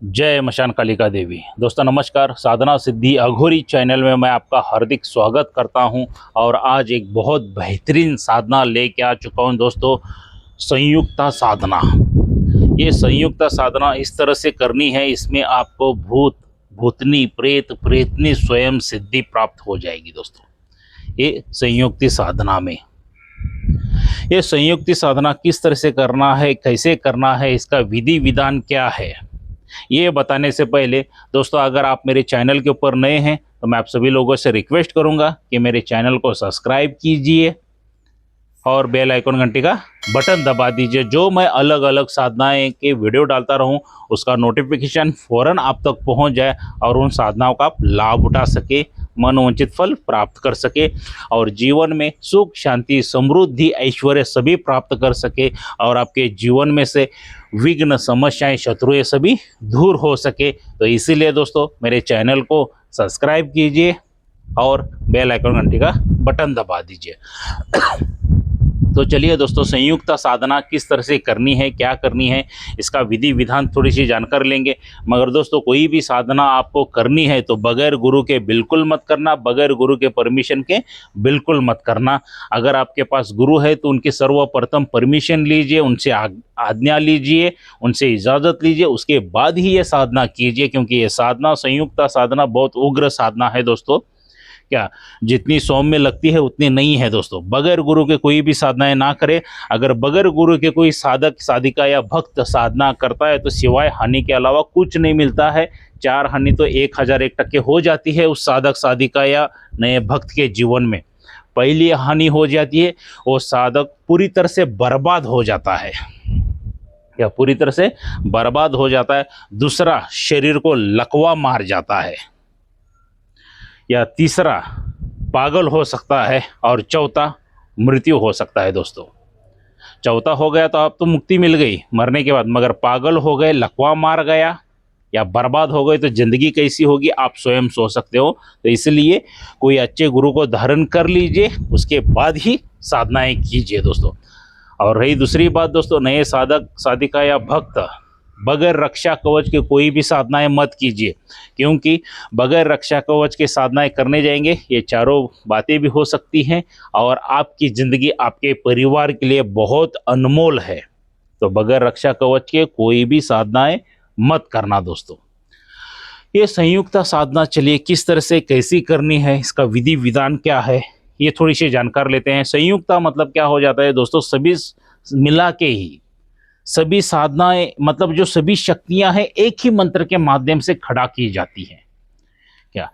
जय मशान कालिका देवी। दोस्तों नमस्कार। साधना सिद्धि अघोरी चैनल में मैं आपका हार्दिक स्वागत करता हूं और आज एक बहुत बेहतरीन साधना लेके आ चुका हूं दोस्तों। संयुक्ता साधना। ये संयुक्ता साधना इस तरह से करनी है, इसमें आपको भूत भूतनी प्रेत प्रेतनी स्वयं सिद्धि प्राप्त हो जाएगी दोस्तों। ये संयुक्ति साधना में ये संयुक्ति साधना किस तरह से करना है, कैसे करना है, इसका विधि विधान क्या है, ये बताने से पहले दोस्तों अगर आप मेरे चैनल के ऊपर नए हैं तो मैं आप सभी लोगों से रिक्वेस्ट करूंगा कि मेरे चैनल को सब्सक्राइब कीजिए और बेल आइकन घंटी का बटन दबा दीजिए। जो मैं अलग अलग साधनाएं के वीडियो डालता रहूं उसका नोटिफिकेशन फ़ौरन आप तक पहुंच जाए और उन साधनाओं का आप लाभ उठा सके, मनोवांछित फल प्राप्त कर सके और जीवन में सुख शांति समृद्धि ऐश्वर्य सभी प्राप्त कर सके और आपके जीवन में से विघ्न समस्याएं शत्रुएं सभी दूर हो सके। तो इसीलिए दोस्तों मेरे चैनल को सब्सक्राइब कीजिए और बेल आइकन घंटी का बटन दबा दीजिए। तो चलिए दोस्तों, संयुक्ता साधना किस तरह से करनी है, क्या करनी है, इसका विधि विधान थोड़ी सी जानकर लेंगे। मगर दोस्तों कोई भी साधना आपको करनी है तो बगैर गुरु के बिल्कुल मत करना, बगैर गुरु के परमिशन के बिल्कुल मत करना। अगर आपके पास गुरु है तो उनकी सर्वप्रथम परमिशन लीजिए, उनसे आज्ञा लीजिए, उनसे इजाज़त लीजिए, उसके बाद ही ये साधना कीजिए। क्योंकि ये साधना संयुक्ता साधना बहुत उग्र साधना है दोस्तों। क्या जितनी सौम्य लगती है उतनी नहीं है दोस्तों। बगैर गुरु के कोई भी साधनाएं ना करे। अगर बगैर गुरु के कोई साधक साधिका या भक्त साधना करता है तो सिवाय हानि के अलावा कुछ नहीं मिलता है। 4 हानि तो 1001% हो जाती है उस साधक साधिका या नए भक्त के जीवन में। पहली हानि हो जाती है, वो साधक पूरी तरह से बर्बाद हो जाता है, या पूरी तरह से बर्बाद हो जाता है। दूसरा, शरीर को लकवा मार जाता है, या तीसरा पागल हो सकता है, और चौथा मृत्यु हो सकता है दोस्तों। चौथा हो गया तो आप तो मुक्ति मिल गई मरने के बाद, मगर पागल हो गए, लकवा मार गया या बर्बाद हो गए तो ज़िंदगी कैसी होगी आप स्वयं सोच सकते हो। तो इसलिए कोई अच्छे गुरु को धारण कर लीजिए, उसके बाद ही साधनाएं कीजिए दोस्तों। और रही दूसरी बात दोस्तों, नए साधक साधिका या भक्त बगैर रक्षा कवच के कोई भी साधनाएं मत कीजिए। क्योंकि बगैर रक्षा कवच के साधनाएं करने जाएंगे ये चारों बातें भी हो सकती हैं और आपकी ज़िंदगी आपके परिवार के लिए बहुत अनमोल है। तो बगैर रक्षा कवच के कोई भी साधनाएं मत करना दोस्तों। ये संयुक्ता साधना चलिए किस तरह से कैसी करनी है, इसका विधि विधान क्या है, ये थोड़ी सी जानकार लेते हैं। संयुक्ता मतलब क्या हो जाता है दोस्तों, सभी मिला के ही सभी साधनाएं, मतलब जो सभी शक्तियां हैं एक ही मंत्र के माध्यम से खड़ा की जाती हैं। क्या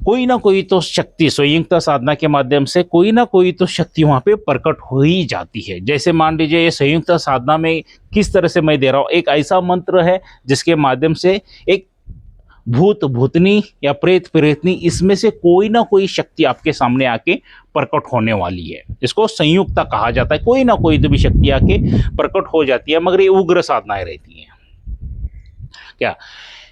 कोई ना कोई तो शक्ति संयुक्ता साधना के माध्यम से कोई ना कोई तो शक्ति वहां पे प्रकट हो ही जाती है। जैसे मान लीजिए ये संयुक्ता साधना में किस तरह से मैं दे रहा हूं, एक ऐसा मंत्र है जिसके माध्यम से एक भूत भूतनी या प्रेत प्रेतनी, इसमें से कोई ना कोई शक्ति आपके सामने आके प्रकट होने वाली है। इसको संयुक्ता कहा जाता है। कोई ना कोई तो भी शक्ति आके प्रकट हो जाती है, मगर ये उग्र साधनाएं रहती हैं। क्या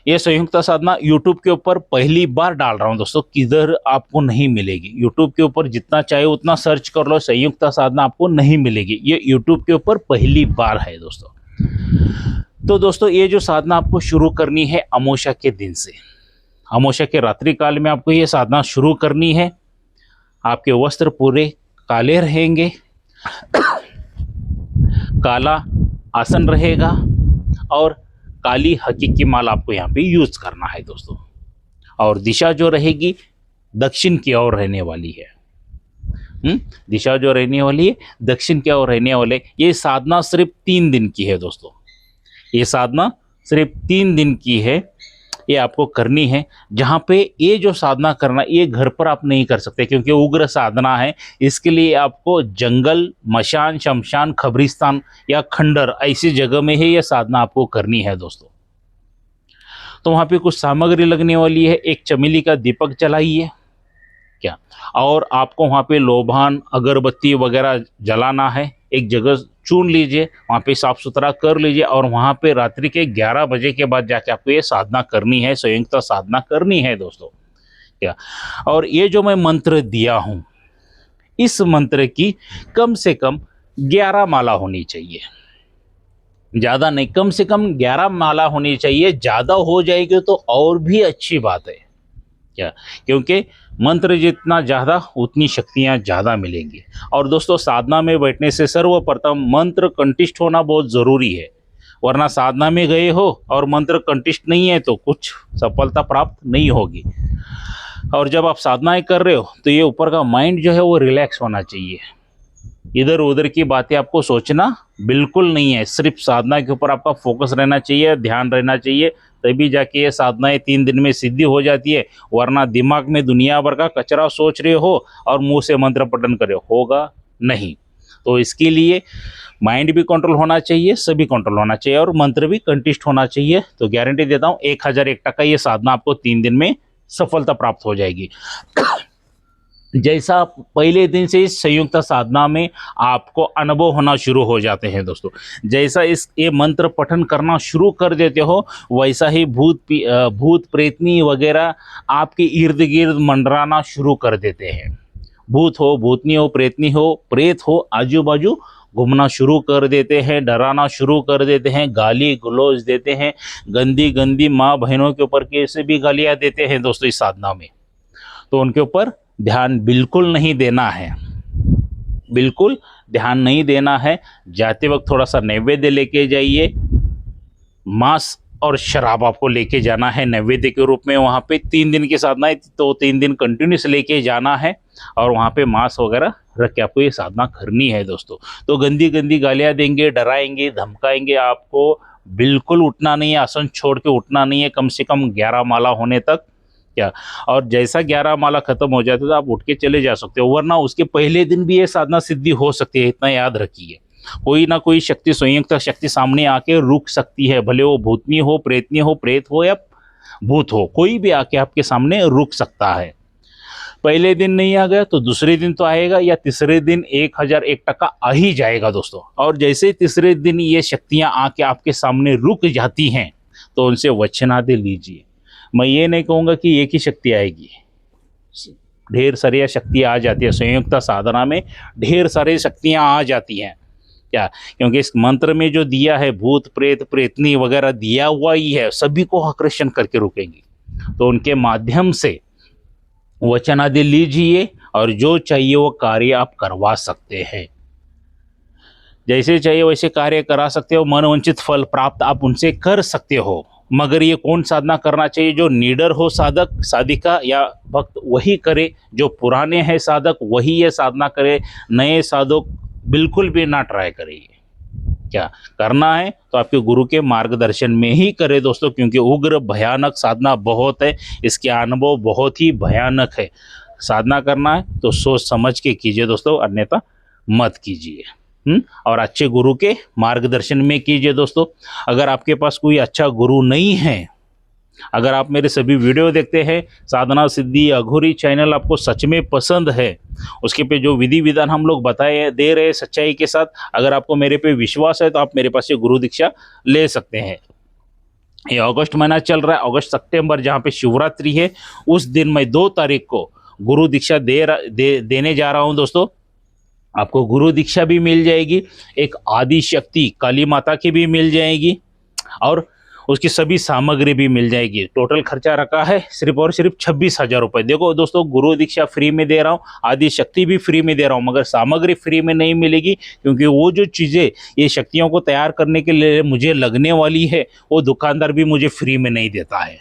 ये संयुक्ता साधना यूट्यूब के ऊपर पहली बार डाल रहा हूं दोस्तों, किधर आपको नहीं मिलेगी। यूट्यूब के ऊपर जितना चाहे उतना सर्च कर लो, संयुक्ता साधना आपको नहीं मिलेगी। ये यूट्यूब के ऊपर पहली बार है दोस्तों। तो दोस्तों ये जो साधना आपको शुरू करनी है अमावस्या के दिन से, अमावस्या के रात्रि काल में आपको ये साधना शुरू करनी है। आपके वस्त्र पूरे काले रहेंगे, काला आसन रहेगा और काली हकीकी माल आपको यहाँ पे यूज करना है दोस्तों। और दिशा जो रहेगी दक्षिण की ओर रहने वाली है। दिशा जो रहने वाली है दक्षिण की ओर रहने वाले। ये साधना सिर्फ 3 दिन की है दोस्तों। ये साधना सिर्फ 3 दिन की है, ये आपको करनी है। जहाँ पे ये जो साधना करना ये घर पर आप नहीं कर सकते क्योंकि उग्र साधना है। इसके लिए आपको जंगल, मशान, शमशान, खबरिस्तान या खंडर ऐसी जगह में ही ये साधना आपको करनी है दोस्तों। तो वहाँ पे कुछ सामग्री लगने वाली है। एक चमेली का दीपक जलाइए क्या, और आपको वहाँ पे लोबान अगरबत्ती वगैरह जलाना है। एक जगह चुन लीजिए, वहाँ पे साफ सुथरा कर लीजिए और वहाँ पे रात्रि के 11 बजे के बाद जाके आपको ये साधना करनी है, संयुक्ता साधना करनी है दोस्तों। क्या और ये जो मैं मंत्र दिया हूँ इस मंत्र की कम से कम 11 माला होनी चाहिए। ज़्यादा नहीं, कम से कम 11 माला होनी चाहिए। ज़्यादा हो जाएगी तो और भी अच्छी बात है। क्या? क्योंकि मंत्र जितना ज़्यादा उतनी शक्तियाँ ज़्यादा मिलेंगी। और दोस्तों, साधना में बैठने से सर्वप्रथम मंत्र कंठिष्ठ होना बहुत ज़रूरी है, वरना साधना में गए हो और मंत्र कंठिष्ठ नहीं है तो कुछ सफलता प्राप्त नहीं होगी। और जब आप साधनाएं कर रहे हो तो ये ऊपर का माइंड जो है वो रिलैक्स होना चाहिए। इधर उधर की बातें आपको सोचना बिल्कुल नहीं है, सिर्फ साधना के ऊपर आपका फोकस रहना चाहिए, ध्यान रहना चाहिए, तभी जाके ये साधनाएं 3 दिन में सिद्धि हो जाती है। वरना दिमाग में दुनिया भर का कचरा सोच रहे हो और मुंह से मंत्र पठन करे होगा नहीं। तो इसके लिए माइंड भी कंट्रोल होना चाहिए, सभी कंट्रोल होना चाहिए और मंत्र भी कंठिष्ठ होना चाहिए। तो गारंटी देता हूँ 1001% ये साधना आपको 3 दिन में सफलता प्राप्त हो जाएगी। जैसा पहले दिन से इस संयुक्त साधना में आपको अनुभव होना शुरू हो जाते हैं दोस्तों, जैसा ये मंत्र पठन करना शुरू कर देते हो, वैसा ही भूत प्रेतनी वगैरह आपके इर्द गिर्द मंडराना शुरू कर देते हैं। भूत हो, भूतनी हो, प्रेतनी हो, प्रेत हो, आजू बाजू घूमना शुरू कर देते हैं, डराना शुरू कर देते हैं, गाली गलौज देते हैं, गंदी गंदी माँ बहनों के ऊपर कैसे भी गालियाँ देते हैं दोस्तों इस साधना में। तो उनके ऊपर ध्यान बिल्कुल नहीं देना है, बिल्कुल ध्यान नहीं देना है। जाते वक्त थोड़ा सा नैवेद्य लेके जाइए, मांस और शराब आपको लेके जाना है नैवेद्य के रूप में। वहाँ पे 3 दिन की साधना है तो 3 दिन कंटिन्यूस लेके जाना है और वहाँ पे मांस वगैरह रख के आपको ये साधना करनी है दोस्तों। तो गंदी गंदी गालियाँ देंगे, डराएंगे, धमकाएंगे, आपको बिल्कुल उठना नहीं है, आसन छोड़ के उठना नहीं है कम से कम 11 माला होने तक। क्या? और जैसा 11 माला खत्म हो जाता है तो आप उठ के चले जा सकते हो, वरना उसके पहले दिन भी ये साधना सिद्धि हो सकती है, इतना याद रखिए। कोई ना कोई शक्ति, संयुक्त शक्ति सामने आके रुक सकती है, भले वो भूतनी हो, प्रेतनी हो, प्रेत हो या भूत हो, कोई भी आके आपके सामने रुक सकता है। पहले दिन नहीं आ गया तो दूसरे दिन तो आएगा, या तीसरे दिन 1001% आ ही जाएगा दोस्तों। और जैसे तीसरे दिन ये शक्तियाँ आके आपके सामने रुक जाती हैं तो उनसे वचनादे लीजिए। मैं ये नहीं कहूँगा कि एक ही शक्ति आएगी, ढेर सारी शक्तियाँ आ जाती है संयुक्त साधना में, ढेर सारी शक्तियाँ आ जाती हैं। क्या? क्योंकि इस मंत्र में जो दिया है, भूत प्रेत प्रेतनी वगैरह दिया हुआ ही है, सभी को आकर्षण करके रुकेंगी। तो उनके माध्यम से वचन आदि लीजिए और जो चाहिए वो कार्य आप करवा सकते हैं, जैसे चाहिए वैसे कार्य करा सकते हो, मनोवांछित फल प्राप्त आप उनसे कर सकते हो। मगर ये कौन साधना करना चाहिए? जो निडर हो साधक साधिका या भक्त वही करे, जो पुराने हैं साधक वही ये साधना करे, नए साधक बिल्कुल भी ना ट्राई करिए। क्या करना है तो आपके गुरु के मार्गदर्शन में ही करें दोस्तों, क्योंकि उग्र भयानक साधना बहुत है, इसके अनुभव बहुत ही भयानक है। साधना करना है तो सोच समझ के कीजिए दोस्तों, अन्यथा मत कीजिए। और अच्छे गुरु के मार्गदर्शन में कीजिए दोस्तों। अगर आपके पास कोई अच्छा गुरु नहीं है, अगर आप मेरे सभी वीडियो देखते हैं, साधना सिद्धि अघोरी चैनल आपको सच में पसंद है, उसके पे जो विधि विधान हम लोग बताए दे रहे हैं सच्चाई के साथ, अगर आपको मेरे पे विश्वास है तो आप मेरे पास से गुरु दीक्षा ले सकते हैं। ये अगस्त महीना चल रहा है, अगस्त सितंबर, जहाँ पे शिवरात्रि है, उस दिन मैं 2 तारीख को गुरु दीक्षा देने जा रहा हूँ दोस्तों। आपको गुरु दीक्षा भी मिल जाएगी, एक आदि शक्ति काली माता की भी मिल जाएगी और उसकी सभी सामग्री भी मिल जाएगी। टोटल खर्चा रखा है सिर्फ और सिर्फ 26,000 रुपये। देखो दोस्तों, गुरु दीक्षा फ्री में दे रहा हूँ, आदि शक्ति भी फ्री में दे रहा हूँ, मगर सामग्री फ्री में नहीं मिलेगी, क्योंकि वो जो चीज़ें ये शक्तियों को तैयार करने के लिए मुझे लगने वाली है, वो दुकानदार भी मुझे फ्री में नहीं देता है।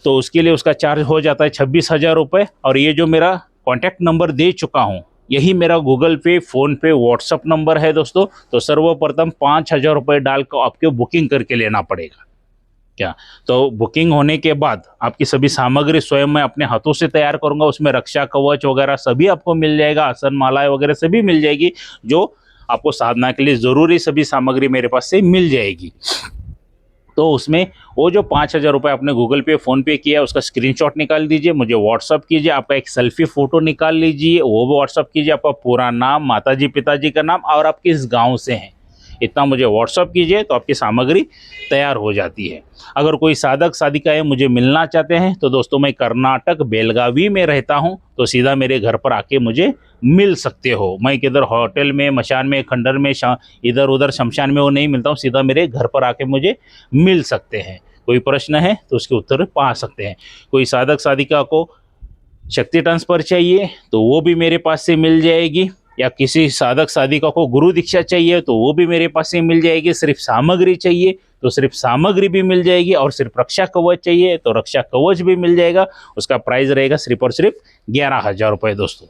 तो उसके लिए उसका चार्ज हो जाता है 26,000 रुपये। और ये जो मेरा कॉन्टैक्ट नंबर दे चुका हूँ, यही मेरा गूगल पे, फ़ोन पे, व्हाट्सअप नंबर है दोस्तों। तो सर्वप्रथम 5,000 रुपये डाल कर आपको बुकिंग करके लेना पड़ेगा। क्या? तो बुकिंग होने के बाद आपकी सभी सामग्री स्वयं मैं अपने हाथों से तैयार करूंगा, उसमें रक्षा कवच वगैरह सभी आपको मिल जाएगा, आसन मालाएं वगैरह सभी मिल जाएगी, जो आपको साधना के लिए ज़रूरी सभी सामग्री मेरे पास से मिल जाएगी। तो उसमें वो जो 5,000 रुपये आपने गूगल पे फ़ोन पे किया, उसका स्क्रीनशॉट निकाल दीजिए, मुझे व्हाट्सअप कीजिए, आपका एक सेल्फी फ़ोटो निकाल लीजिए, वो भी व्हाट्सअप कीजिए, आपका पूरा नाम, माताजी पिताजी का नाम और आप किस गांव से हैं, इतना मुझे व्हाट्सअप कीजिए तो आपकी सामग्री तैयार हो जाती है। अगर कोई साधक साधिकाएँ मुझे मिलना चाहते हैं तो दोस्तों मैं कर्नाटक बेलगावी में रहता हूँ, तो सीधा मेरे घर पर आके मुझे मिल सकते हो। मैं किधर होटल में, मशान में, खंडर में, इधर उधर शमशान में वो नहीं मिलता हूँ, सीधा मेरे घर पर आके मुझे मिल सकते हैं। कोई प्रश्न है तो उसके उत्तर पा सकते हैं। कोई साधक साधिका को शक्ति ट्रांसफर चाहिए तो वो भी मेरे पास से मिल जाएगी, या किसी साधक साधिका को गुरु दीक्षा चाहिए तो वो भी मेरे पास से मिल जाएगी। सिर्फ सामग्री चाहिए तो सिर्फ सामग्री भी मिल जाएगी, और सिर्फ रक्षा कवच चाहिए तो रक्षा कवच भी मिल जाएगा। उसका प्राइस रहेगा सिर्फ और सिर्फ 11,000 रुपये दोस्तों।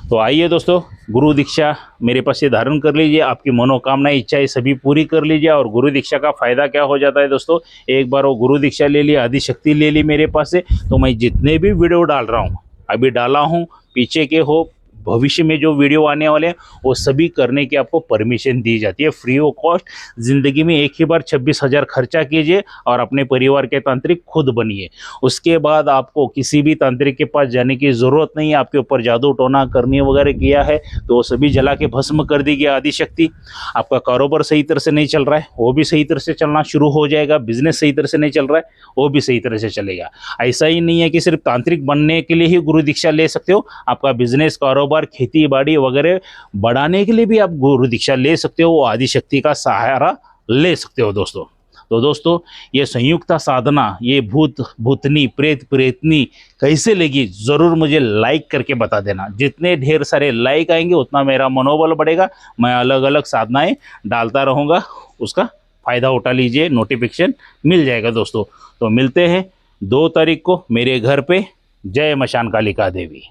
तो आइए दोस्तों, गुरु दीक्षा मेरे पास से धारण कर लीजिए, आपकी मनोकामनाएं, इच्छाएं सभी पूरी कर लीजिए। और गुरु दीक्षा का फ़ायदा क्या हो जाता है दोस्तों, एक बार वो गुरु दीक्षा ले ली, आदिशक्ति ले ली मेरे पास से, तो मैं जितने भी वीडियो डाल रहा हूँ, अभी डाला हूँ, पीछे के हो, भविष्य में जो वीडियो आने वाले हैं वो सभी करने की आपको परमिशन दी जाती है, फ्री ऑफ कॉस्ट। ज़िंदगी में एक ही बार 26,000 खर्चा कीजिए और अपने परिवार के तांत्रिक खुद बनिए। उसके बाद आपको किसी भी तांत्रिक के पास जाने की ज़रूरत नहीं है। आपके ऊपर जादू टोना करनी वगैरह किया है तो वो सभी जला के भस्म कर देगी आदिशक्ति। आपका कारोबार सही तरह से नहीं चल रहा है, वो भी सही तरह से चलना शुरू हो जाएगा। बिजनेस सही तरह से नहीं चल रहा है, वो भी सही तरह से चलेगा। ऐसा ही नहीं है कि सिर्फ तांत्रिक बनने के लिए ही गुरु दीक्षा ले सकते हो, आपका बिजनेस, कारोबार, खेती बाड़ी वगैरह बढ़ाने के लिए भी आप गुरु दीक्षा ले सकते हो, वो आदिशक्ति का सहारा ले सकते हो दोस्तों। तो दोस्तों, ये संयुक्त साधना, ये भूत भूतनी, प्रेत प्रेतनी कैसे लगी ज़रूर मुझे लाइक करके बता देना। जितने ढेर सारे लाइक आएंगे उतना मेरा मनोबल बढ़ेगा। मैं अलग अलग साधनाएं डालता रहूँगा, उसका फ़ायदा उठा लीजिए, नोटिफिकेशन मिल जाएगा दोस्तों। तो मिलते हैं 2 तारीख को मेरे घर पे। जय मशान कालिका देवी।